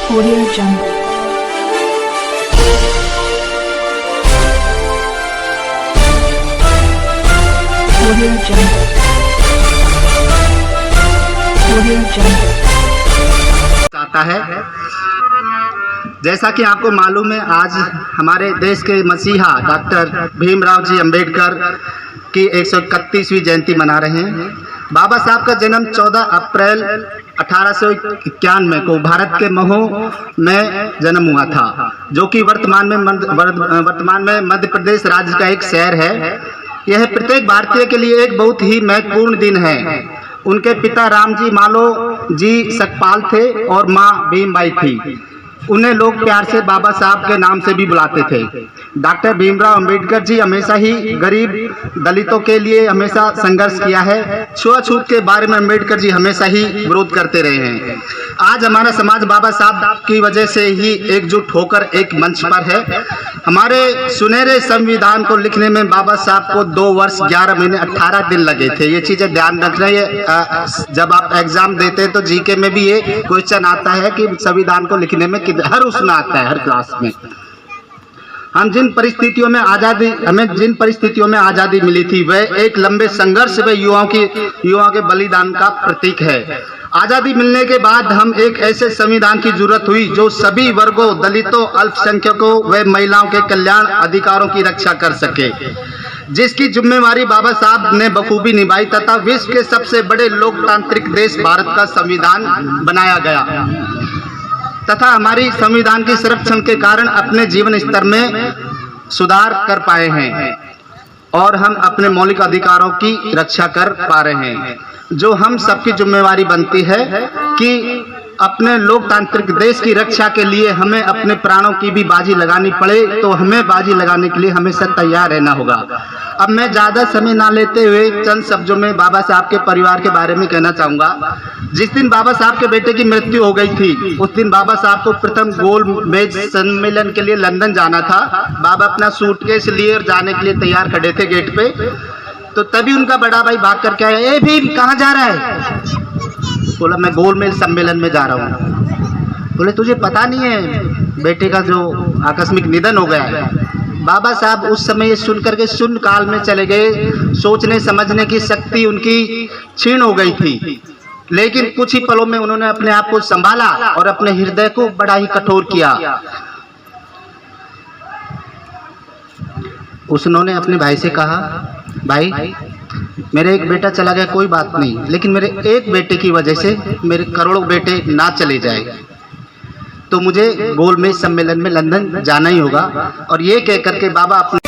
Audio Jungle. Audio Jungle. Audio Jungle. आता है। जैसा कि आपको मालूम है, आज हमारे देश के मसीहा डॉक्टर भीमराव जी अंबेडकर की 131वीं जयंती मना रहे हैं। बाबा साहब का जन्म 14 अप्रैल 1891 को भारत के महू में जन्म हुआ था, जो कि वर्तमान में मध्य प्रदेश राज्य का एक शहर है। यह प्रत्येक भारतीय के लिए एक बहुत ही महत्वपूर्ण दिन है। उनके पिता रामजी मालो जी सकपाल थे और माँ भीमबाई थी। उन्हें लोग प्यार से बाबा साहब के नाम से भी बुलाते थे। डॉक्टर भीमराव अंबेडकर जी हमेशा ही गरीब दलितों के लिए हमेशा संघर्ष किया है। छुआछूत के बारे में अंबेडकर जी हमेशा ही विरोध करते रहे हैं। आज हमारा समाज बाबा साहब की वजह से ही एकजुट होकर एक मंच पर है। हमारे सुनहरे संविधान को लिखने में बाबा साहब को 2 वर्ष 11 महीने 18 दिन लगे थे। ये चीज़ें ध्यान रखना है। जब आप एग्जाम देते हैं तो जीके में भी ये क्वेश्चन आता है कि संविधान को लिखने में हर उसमें आता है, हर क्लास में। हमें जिन परिस्थितियों में आज़ादी मिली थी, वह एक लंबे संघर्ष व युवाओं के बलिदान का प्रतीक है। आज़ादी मिलने के बाद हम एक ऐसे संविधान की जरूरत हुई जो सभी वर्गों, दलितों, अल्पसंख्यकों व महिलाओं के कल्याण अधिकारों की रक्षा कर सके, जिसकी जिम्मेवारी बाबा साहब ने बखूबी निभाई तथा विश्व के सबसे बड़े लोकतांत्रिक देश भारत का संविधान बनाया गया तथा हमारी संविधान के संरक्षण के कारण अपने जीवन स्तर में सुधार कर पाए हैं और हम अपने मौलिक अधिकारों की रक्षा कर पा रहे हैं। जो हम सबकी जिम्मेवारी बनती है कि अपने लोकतांत्रिक देश की रक्षा के लिए हमें अपने प्राणों की भी बाजी लगानी पड़े, तो हमें बाजी लगाने के लिए हमेशा तैयार रहना होगा। अब मैं ज़्यादा समय ना लेते हुए चंद शब्दों में बाबा साहब के परिवार के बारे में कहना चाहूँगा। जिस दिन बाबा साहब के बेटे की मृत्यु हो गई थी, उस दिन बाबा साहब को प्रथम गोल मेज सम्मेलन के लिए लंदन जाना था। बाबा अपना सूटकेस लिए और जाने के लिए तैयार खड़े थे गेट पे, तो तभी उनका बड़ा भाई भाग करके आया, ए भीम कहाँ जा रहा है? बोला मैं गोलमेज सम्मेलन में जा रहा हूँ। बोले तुझे पता नहीं है बेटे का जो आकस्मिक निधन हो गया है? बाबा साहब उस समय ये सुन करके शून्य काल में चले गए। सोचने समझने की शक्ति उनकी क्षीण हो गई थी, लेकिन कुछ ही पलों में उन्होंने अपने आप को संभाला और अपने हृदय को बड़ा ही कठोर किया। उन्होंने अपने भाई से कहा, भाई मेरे एक बेटा चला गया कोई बात नहीं, लेकिन मेरे एक बेटे की वजह से मेरे करोड़ों बेटे ना चले जाए, तो मुझे गोलमेज सम्मेलन में लंदन जाना ही होगा। और ये कह करके बाबा अपने